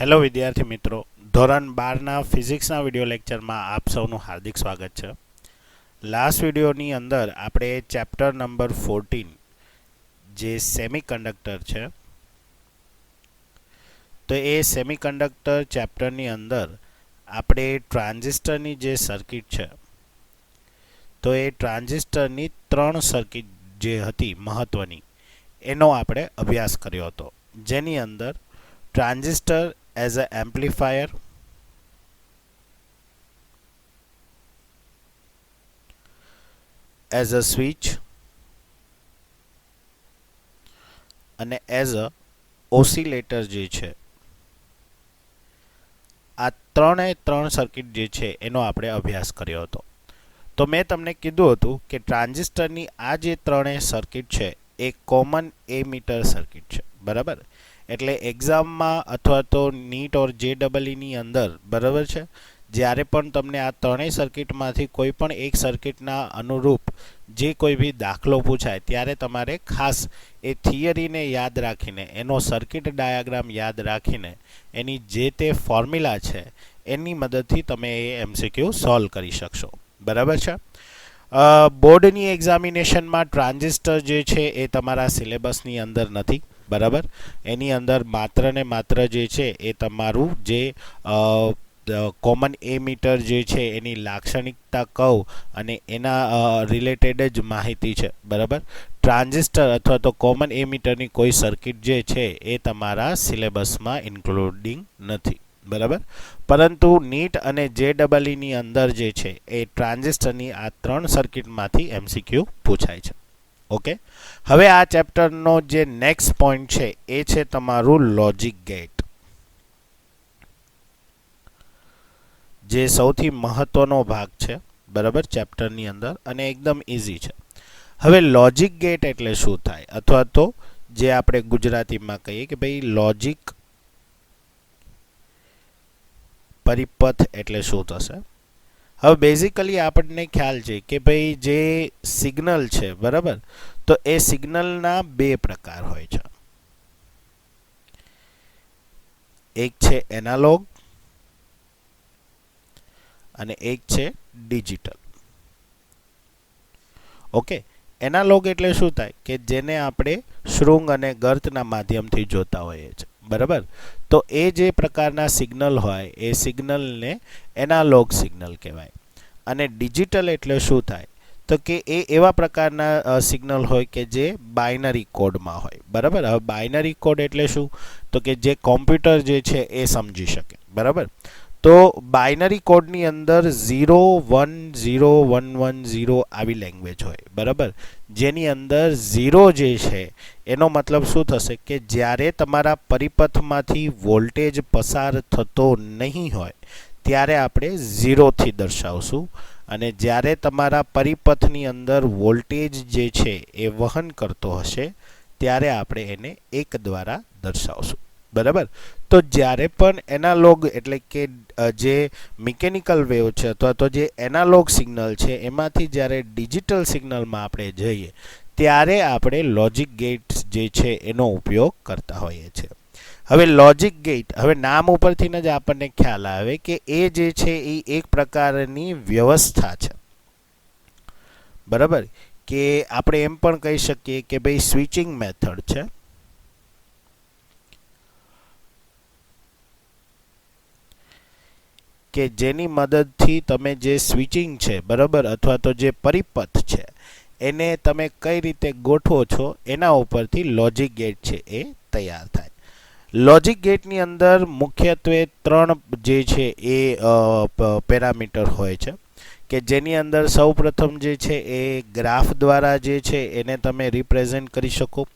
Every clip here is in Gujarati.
હેલો વિદ્યાર્થી મિત્રો, ધોરણ 12ના ફિઝિક્સના વિડિયો લેક્ચરમાં આપ સૌનું હાર્દિક સ્વાગત છે. લાસ્ટ વિડિયોની અંદર આપણે ચેપ્ટર નંબર 14 જે સેમિકન્ડક્ટર છે, તો એ સેમિકન્ડક્ટર ચેપ્ટરની અંદર આપણે ટ્રાન્ઝિસ્ટરની જે સર્કિટ છે, તો એ ટ્રાન્ઝિસ્ટરની 3 સર્કિટ જે હતી મહત્વની, એનો આપણે અભ્યાસ કર્યો હતો, જેની અંદર transistor as an amplifier, as a switch અને as a oscillator જે છે, આ ત્રણ સર્કિટ જે છે એનો આપણે અભ્યાસ કર્યો હતો. તો મેં તમને કીધું હતું કે ટ્રાન્ઝિસ્ટરની આ જે ત્રણેય સર્કિટ છે એ કોમન એમીટર સર્કિટ છે, બરાબર. એટલે એક્ઝામમાં અથવા તો નીટ ઓર JEE અંદર, બરાબર છે, જ્યારે પણ તમને આ ત્રણેય સર્કિટમાંથી કોઈ પણ એક સર્કિટના અનુરૂપ જે કોઈ બી દાખલો પૂછાય ત્યારે તમારે ખાસ એ થિયરીને યાદ રાખીને, એનો સર્કિટ ડાયાગ્રામ યાદ રાખીને, એની જે તે ફોર્મ્યુલા છે એની મદદથી તમે એ MCQ સોલ્વ કરી શકશો, બરાબર છે. બોર્ડની એક્ઝામિનેશનમાં ટ્રાન્ઝિસ્ટર જે છે એ તમારા સિલેબસની અંદર નથી, બરાબર. એની અંદર માત્ર ને માત્ર જે છે એ તમારું જે કોમન એમીટર જે છે એની લાક્ષણિકતા કહું અને એના રિલેટેડ જ માહિતી છે, બરાબર. ટ્રાન્ઝિસ્ટર અથવા તો કોમન એમીટરની કોઈ સર્કિટ જે છે એ તમારા સિલેબસમાં ઇન્ક્લુડિંગ નથી, બરાબર. પરંતુ નીટ અને JEE ની અંદર જે છે એ ટ્રાન્ઝિસ્ટરની આ 3 સર્કિટમાંથી MCQ પૂછાય છે. ઓકે, હવે આ ચેપ્ટરનો જે નેક્સ્ટ પોઈન્ટ છે એ છે તમારું લોજિક ગેટ, જે સૌથી મહત્વનો ભાગ છે, બરાબર, ચેપ્ટરની અંદર, અને એકદમ ઇઝી છે. હવે લોજિક ગેટ એટલે શું થાય, અથવા તો જે આપણે ગુજરાતીમાં કહીએ કે ભાઈ લોજિક પરિપથ એટલે શું થશે. હવે બેઝિકલી આપણને ખ્યાલ છે કે ભાઈ જે સિગ્નલ છે, બરાબર, તો એ સિગ્નલના બે પ્રકાર હોય છે. એક છે એનાલોગ અને એક છે ડિજિટલ. ઓકે, એનાલોગ એટલે શું થાય કે જેને આપણે શૃંગ અને ગર્તના માધ્યમથી જોતા હોઈએ છીએ, બરાબર. તો એ જે પ્રકારના સિગ્નલ હોય એ સિગ્નલને એનાલોગ સિગ્નલ કહેવાય. અને ડિજિટલ એટલે શું થાય તો કે એ એવા પ્રકારના સિગ્નલ હોય કે જે બાઇનરી કોડમાં હોય, બરાબર. હવે બાઇનરી કોડ એટલે શું તો કે જે કોમ્પ્યુટર જે છે એ સમજી શકે, બરાબર. તો બાઇનરી કોડની અંદર 0 1 0 1 1 0 આવી લેંગ્વેજ હોય, બરાબર. જેની અંદર 0 જે છે એનો મતલબ શું થશે કે જ્યારે તમારા પરિપથમાંથી વોલ્ટેજ પસાર થતો નહીં હોય ત્યારે આપણે 0 થી દર્શાવશું, અને જ્યારે તમારા પરિપથની અંદર વોલ્ટેજ જે છે એ વહન કરતો હશે ત્યારે આપણે એને 1 દ્વારા દર્શાવશું, બરાબર. તો જ્યારે પણ એનાલોગ એટલે કે જે મિકેનિકલ વેવ છે અથવા તો જે એનાલોગ સિગ્નલ છે એમાંથી જ્યારે ડિજિટલ સિગ્નલમાં આપણે જઈએ ત્યારે આપણે લોજિક ગેટ્સ જે છે એનો ઉપયોગ કરતા હોઈએ છીએ. હવે લોજિક ગેટ, હવે નામ ઉપરથી જ આપણને ખ્યાલ આવે કે એ જે છે એ એક પ્રકારની વ્યવસ્થા છે, બરાબર. કે આપણે એમ પણ કહી શકીએ કે ભાઈ સ્વિચિંગ મેથડ છે, કે જેની મદદથી તમે જે સ્વિચિંગ છે, બરાબર, અથવા તો જે પરિપથ છે એને તમે કઈ રીતે ગોઠવો છો એના ઉપરથી લોજિક ગેટ છે એ તૈયાર થાય. લોજિક ગેટની અંદર મુખ્યત્વે 3 જે છે એ પેરામીટર હોય છે, કે જેની અંદર સૌપ્રથમ જે છે એ ગ્રાફ દ્વારા જે છે એને તમે રિપ્રેઝેન્ટ કરી શકો,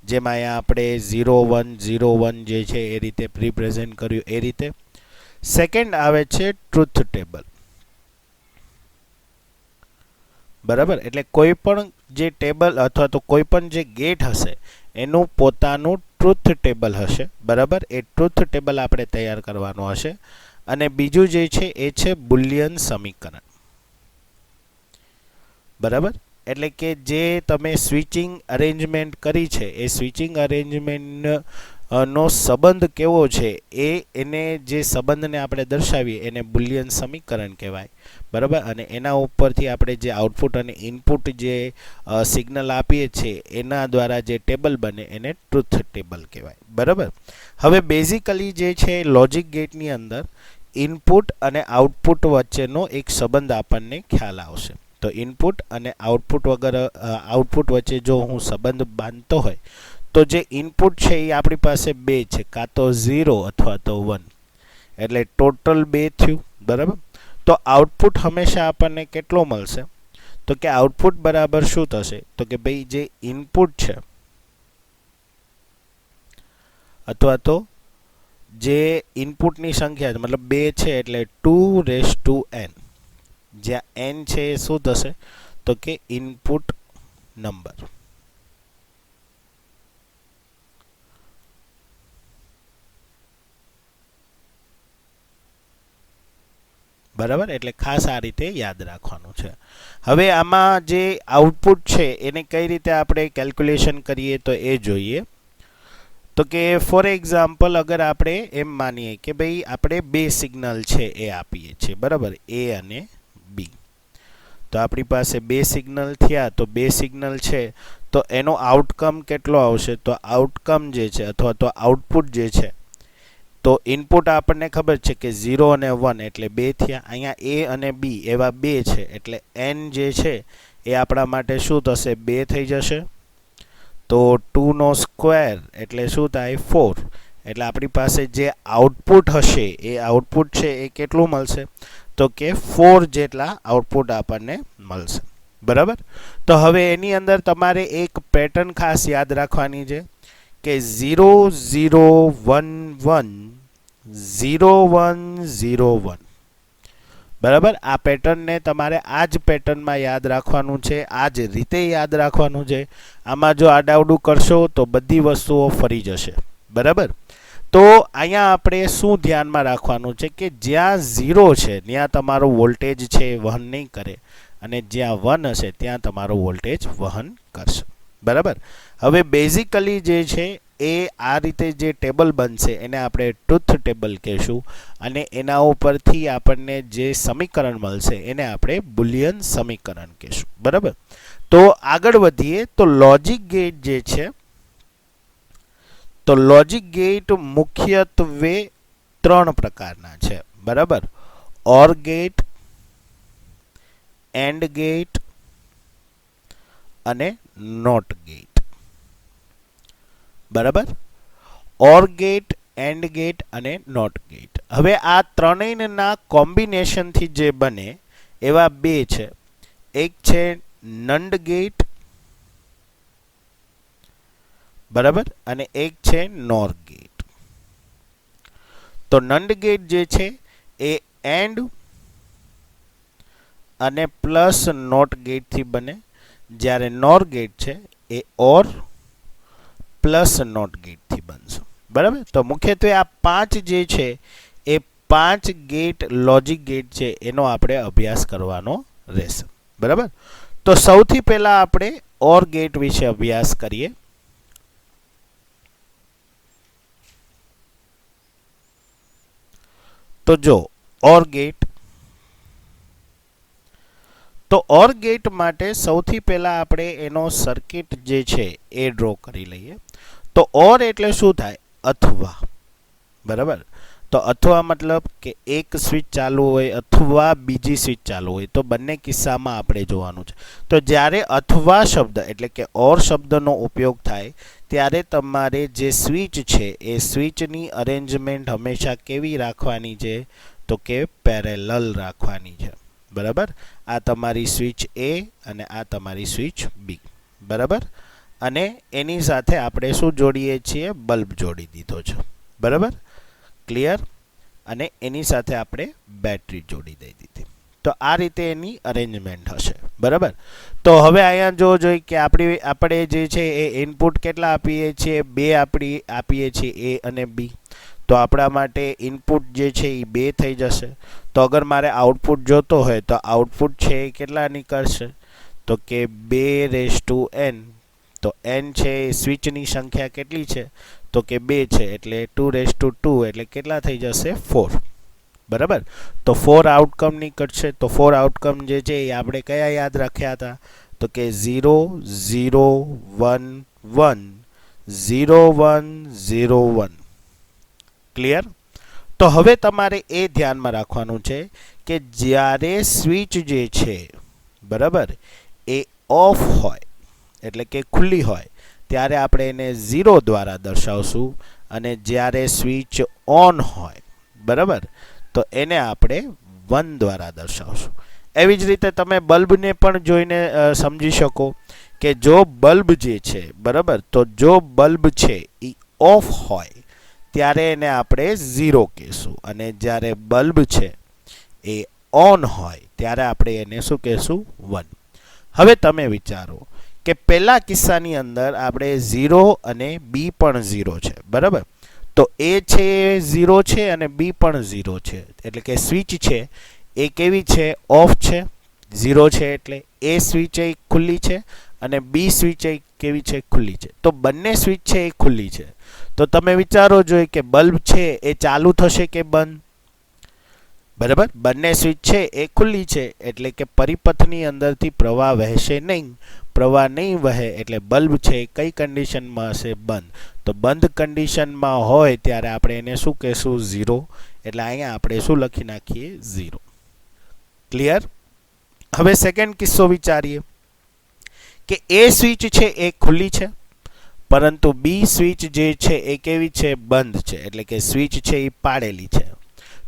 જેમાં અહીંયા આપણે 0 1 0 1 જે છે એ રીતે રિપ્રેઝેન્ટ કર્યું એ રીતે. સેકન્ડ આવે છે ટ્રુથ ટેબલ, બરાબર. એટલે કોઈ પણ જે ટેબલ અથવા તો કોઈ પણ જે ગેટ હશે એનું પોતાનું ટ્રુથ ટેબલ હશે, બરાબર. એ ટ્રુથ ટેબલ આપણે તૈયાર કરવાનું હશે. અને બીજું જે છે એ છે બુલિયન સમીકરણ, બરાબર. એટલે કે જે તમે સ્વિચિંગ અરેન્જમેન્ટ કરી છે એ સ્વિચિંગ અરેન્જમેન્ટ નો સંબંધ કેવો છે એને જે સંબંધને આપણે દર્શાવીએ એને બુલિયન સમીકરણ કહેવાય, બરાબર. અને એના ઉપરથી આપણે જે આઉટપુટ અને ઇનપુટ જે સિગ્નલ આપીએ છીએ એના દ્વારા જે ટેબલ બને એને ટ્રુથ ટેબલ કહેવાય, બરાબર. હવે બેઝિકલી જે છે લોજિક ગેટની અંદર ઇનપુટ અને આઉટપુટ વચ્ચેનો એક સંબંધ આપણને ખ્યાલ આવશે. તો ઇનપુટ અને આઉટપુટ વચ્ચે જો હું સંબંધ બાંધતો હોય તો જે ઇનપુટ છે એ આપણી પાસે બે છે, કાં તો 0 અથવા તો 1, એટલે ટોટલ 2 થયું, બરાબર. તો આઉટપુટ હંમેશા આપણને કેટલો મળશે? તો કે આઉટપુટ બરાબર શું થશે? તો કે ભાઈ જે ઇનપુટ છે અથવા તો જે ઇનપુટની સંખ્યા મતલબ 2 છે એટલે 2n, જ્યાં n છે એ શું થશે? તો કે ઇનપુટ નંબર, બરાબર. એટલે ખાસ આ રીતે યાદ રાખવાનું છે. હવે આમાં જે આઉટપુટ છે એને કઈ રીતે આપણે કેલ્ક્યુલેશન કરીએ તો એ જોઈએ. તો કે ફોર એક્ઝામ્પલ અગર આપણે એમ માનીએ કે ભાઈ આપણે બે સિગ્નલ છે એ આપીએ છીએ, બરાબર, એ અને બી. તો આપણી પાસે બે સિગ્નલ થયા, તો બે સિગ્નલ છે તો એનો આઉટકમ કેટલો આવશે? તો આઉટકમ જે છે અથવા તો આઉટપુટ જે છે, તો ઇનપુટ આપણને ખબર છે કે 0 અને 1 એટલે 2 થયા. અહીંયા એ અને બી એવા બે છે એટલે n જે છે એ આપણા માટે શું થશે? 2 થઈ જશે. તો 2 નો સ્ક્વેર એટલે શું થાય? 4. એટલે આપણી પાસે જે આઉટપુટ હશે એ આઉટપુટ છે એ કેટલું મળશે? તો કે 4 જેટલા આઉટપુટ આપણને મળશે, બરાબર. તો હવે એની અંદર તમારે એક પેટર્ન ખાસ યાદ રાખવાની છે કે 0 0 1 1 0 1 0 1, બરાબર. આ પેટર્નને તમારે આ જ પેટર્નમાં યાદ રાખવાનું છે, આ જ રીતે યાદ રાખવાનું છે. આમાં જો આડાવડું કરશો તો બધી વસ્તુઓ ફરી જશે, બરાબર. તો અહીંયા આપણે શું ધ્યાનમાં રાખવાનું છે કે જ્યાં 0 છે ત્યાં તમારો વોલ્ટેજ છે વહન નહીં કરે, અને જ્યાં 1 હશે ત્યાં તમારો વોલ્ટેજ વહન કરશે, બરાબર. હવે બેઝિકલી જે છે એ આ રીતે જે ટેબલ બનશે એને આપણે ટ્રુથ ટેબલ કહેશું, અને એના ઉપરથી આપણને જે સમીકરણ મળશે એને આપણે બુલિયન સમીકરણ કહેશું, બરાબર. તો આગળ વધીએ તો લોજિક ગેટ જે છે, તો લોજિક ગેટ મુખ્યત્વે 3 પ્રકારના છે, બરાબર. ઓર ગેટ, એન્ડ ગેટ અને નોટ ગેટ, બરાબર. ઓર ગેટ, એન્ડ ગેટ અને નોટ ગેટ. હવે આ ત્રણેયના કોમ્બિનેશનથી જે બને એવા બે છે. એક છે નંડ ગેટ, બરાબર, અને એક છે નોર ગેટ. તો નંડ ગેટ જે છે એ એન્ડ અને પ્લસ નોટ ગેટથી બને, જ્યારે નોર ગેટ છે એ ઓર પ્લસ નોટ ગેટથી બનશે, બરાબર. તો મુખ્યત્વે આ 5 જે છે એ 5 ગેટ લોજિક ગેટ છે એનો આપણે અભ્યાસ કરવાનો રહેશે, બરાબર. તો સૌથી પહેલા આપણે ઓર ગેટ વિશે અભ્યાસ કરીએ. તો જો ઓર ગેટ, તો ઓર ગેટ માટે સૌથી પહેલા આપણે એનો સર્કિટ જે છે એ ડ્રો કરી લઈએ. તો ઓર એટલે શું થાય? અથવા, બરાબર. તો અથવા મતલબ કે એક સ્વિચ ચાલુ હોય અથવા બીજી સ્વિચ ચાલુ હોય, તો બંને કિસ્સામાં આપણે જોવાનું છે. તો જ્યારે અથવા શબ્દ એટલે કે ઓર શબ્દનો ઉપયોગ થાય ત્યારે તમારે જે સ્વિચ છે એ સ્વિચની અરેન્જમેન્ટ હંમેશા કેવી રાખવાની છે? તો કે પેરેલલ રાખવાની છે, બરાબર. આ તમારી સ્વિચ એ અને આ તમારી સ્વિચ બી, બરાબર. અને એની સાથે આપણે શું જોડીએ છીએ? બલ્બ જોડી દીધો છે, બરાબર, ક્લિયર. અને એની સાથે આપણે બેટરી જોડી દઈ દીધી. તો આ રીતે એની અરેન્જમેન્ટ હશે, બરાબર. તો હવે અહીંયા જો જોઈએ કે આપણે જે છે એ ઇનપુટ કેટલા આપીએ છીએ? 2 આપીએ છીએ, એ અને બી. તો આપણા માટે ઇનપુટ જે છે એ 2 થઈ જશે. તો અગર મારે આઉટપુટ જોતો હોય તો આઉટપુટ છે એ કેટલા નીકળશે? તો કે 2n તો n છે એ સ્વિચની સંખ્યા કેટલી છે તો કે 2 છે એટલે 2 એટલે કેટલા થઈ જશે 4 બરાબર તો 4 આઉટકમ નીકળશે તો 4 આઉટકમ જે છે એ આપણે કયા યાદ રાખ્યા હતા તો કે 0 0 1 1 0 1 0 1 ક્લિયર તો હવે તમારે એ ધ્યાનમાં રાખવાનું છે કે જ્યારે સ્વિચ જે છે બરાબર એ ઓફ હોય એટલે કે ખુલ્લી હોય ત્યારે આપણે એને 0 દ્વારા દર્શાવશું અને જ્યારે સ્વિચ ઓન હોય બરાબર તો એને આપણે 1 દ્વારા દર્શાવશું એવી જ રીતે તમે બલ્બને પણ જોઈને સમજી શકો કે જો બલ્બ જે છે બરાબર તો જો બલ્બ છે એ ઓફ હોય ત્યારે એને આપણે 0 કહેશું અને જ્યારે બલ્બ છે એ ઓન હોય ત્યારે આપણે એને શું કહેશું 1 હવે તમે વિચારો કે પહેલા કિસ્સાની અંદર આપણે 0 અને b પણ 0 છે બરાબર તો એ છે 0 છે અને b પણ 0 છે એટલે કે સ્વિચ છે એ કેવી છે ઓફ છે 0 છે એટલે એ સ્વિચ એ ખુલ્લી છે અને બી સ્વિચ એ કેવી છે ખુલ્લી છે તો બંને સ્વિચ છે એ ખુલ્લી છે તો તમે વિચારો જોઈએ કે બલ્બ છે એ ચાલુ થશે કે બંધ બરાબર બંને સ્વિચ છે એ ખુલ્લી છે એટલે કે પરિપથની અંદરથી પ્રવાહ વહેશે નહીં પ્રવાહ નહીં વહે એટલે બલ્બ છે કઈ કન્ડિશનમાં હશે બંધ તો બંધ કન્ડિશનમાં હોય ત્યારે આપણે એને શું કહેશું 0 એટલે અહીંયા આપણે શું લખી નાખીએ 0 ક્લિયર હવે સેકન્ડ કિસ્સો વિચારીએ કે એ સ્વિચ છે એ ખુલ્લી છે પરંતુ બી સ્વિચ જે છે એ કેવી છે બંધ છે એટલે કે સ્વિચ છે એ પાડેલી છે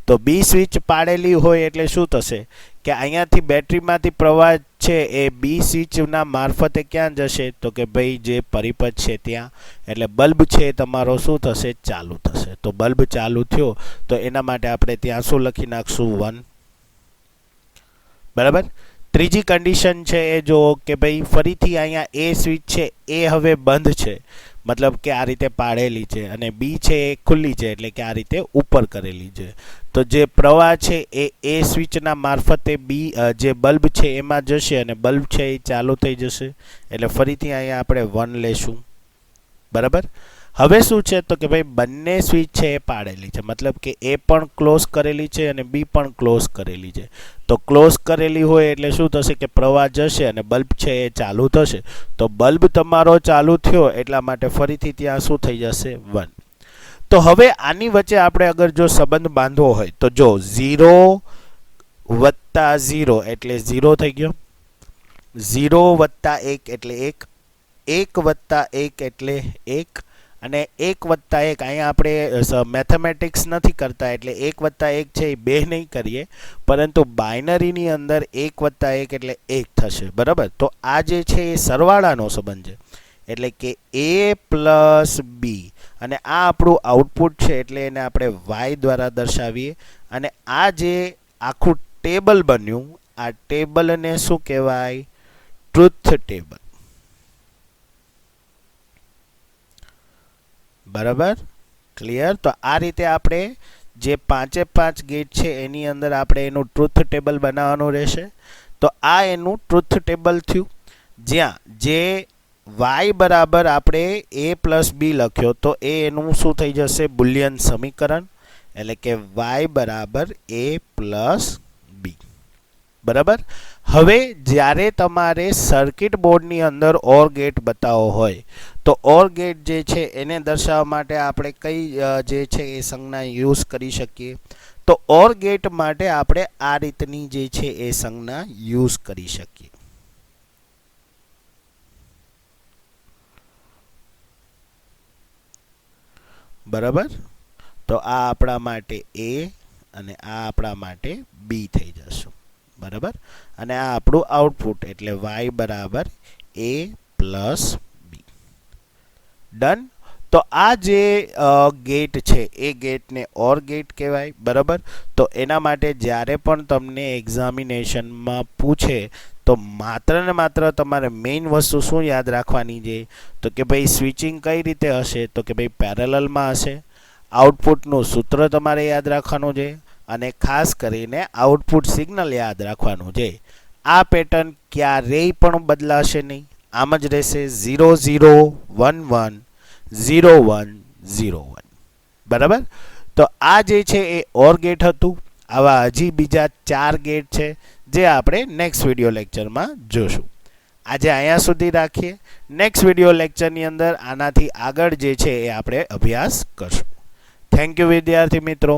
તો બી સ્વિચ પાડેલી હોય એટલે શું થશે કે અહીંયાથી બેટરીમાંથી પ્રવાહ છે એ બી સ્વિચના મારફતે ક્યાં જશે તો કે ભાઈ જે પરિપથ છે ત્યાં એટલે બલ્બ છે તમારો શું થશે ચાલુ થશે તો બલ્બ ચાલુ થયો તો એના માટે આપણે ત્યાં શું લખી નાખશું 1 બરાબર ત્રીજી કન્ડિશન છે એ જો કે ભાઈ ફરીથી અહીંયા એ સ્વિચ છે એ હવે બંધ છે મતલબ કે આ રીતે પાડેલી છે અને બી છે એ ખુલ્લી છે એટલે કે આ રીતે ઉપર કરેલી છે તો જે પ્રવાહ છે એ સ્વિચના મારફતે બી જે બલ્બ છે એમાં જશે અને બલ્બ છે એ ચાલુ થઈ જશે એટલે ફરીથી અહીંયા આપણે 1 લેશું બરાબર હવે શું છે તો કે ભાઈ બંને સ્વિચ છે એ પાડેલી છે મતલબ કે એ પણ ક્લોઝ કરેલી છે અને બી પણ ક્લોઝ કરેલી છે તો ક્લોઝ કરેલી હોય એટલે શું થશે કે પ્રવાહ જશે અને બલ્બ છે એ ચાલુ થશે તો બલ્બ તમારો ચાલુ થયો એટલા માટે ફરીથી ત્યાં શું થઈ જશે 1 તો હવે આની વચ્ચે આપણે અગર જો સંબંધ બાંધવો હોય તો જો 0 વત્તા 0 એટલે 0 થઈ ગયો 0 વત્તા 1 એટલે 1 1 વત્તા 1 એટલે 1 અને 1 વત્તા 1 અહીંયા આપણે મેથેમેટિક્સ નથી કરતા એટલે 1 વત્તા 1 છે એ 2 નહીં કરીએ પરંતુ બાઇનરીની અંદર 1 વત્તા 1 એટલે 1 થશે બરાબર તો આ જે છે એ સરવાળાનો સંબંધ છે એટલે કે a પ્લસ બી અને આ આપણું આઉટપુટ છે એટલે એને આપણે y દ્વારા દર્શાવીએ અને આ જે આખું ટેબલ બન્યું આ ટેબલને શું કહેવાય ટ્રુથ ટેબલ બરાબર ક્લિયર તો આ રીતે આપણે જે 5 ગેટ છે એની અંદર આપણે એનું ટ્રુથ ટેબલ બનાવવાનું રહેશે તો આ એનું ટ્રુથ ટેબલ થયું જ્યાં જે y બરાબર આપણે a પ્લસ બી લખ્યો તો એ એનું શું થઈ જશે બુલિયન સમીકરણ એટલે કે y બરાબર a પ્લસ બી બરાબર હવે જ્યારે તમારે સર્કિટ બોર્ડની અંદર ઓર ગેટ બતાવો હોય તો ઓર ગેટ જે છે એને દર્શાવવા માટે આપણે કઈ જે છે એ સંજ્ઞા યુઝ કરી શકીએ તો ઓર ગેટ માટે આપણે આ રીતની જે છે એ સંજ્ઞા યુઝ કરી શકીએ બરાબર તો આ આપણા માટે a અને આ આપણા માટે b થઈ જશે બરાબર અને આ આપણું આઉટપુટ એટલે y બરાબર a પ્લસ બી ડન તો આ જે ગેટ છે એ ગેટને ઓર ગેટ કહેવાય બરાબર તો એના માટે જ્યારે પણ તમને એક્ઝામિનેશનમાં પૂછે તો માત્ર ને માત્ર તમારે મેઇન વસ્તુ શું યાદ રાખવાની છે તો કે ભાઈ સ્વિચિંગ કઈ રીતે હશે તો કે ભાઈ પેરેલલમાં હશે આઉટપુટનું સૂત્ર તમારે યાદ રાખવાનું છે અને ખાસ કરીને આઉટપુટ સિગ્નલ યાદ રાખવાનું છે આ પેટર્ન ક્યારેય પણ બદલાશે નહીં આમ જ રહેશે 0 0 1 1 0 1 0 1. બરાબર. તો આ જે છે એ ઓર ગેટ હતું. આવા હજી બીજા 4 ગેટ છે જે આપણે નેક્સ્ટ વિડીયો લેક્ચરમાં જોશું. આજે અહીંયા સુધી રાખીએ. નેક્સ્ટ વિડીયો લેક્ચરની અંદર આનાથી આગળ જે છે એ આપણે અભ્યાસ કરશું. થેન્ક યુ વિદ્યાર્થી મિત્રો.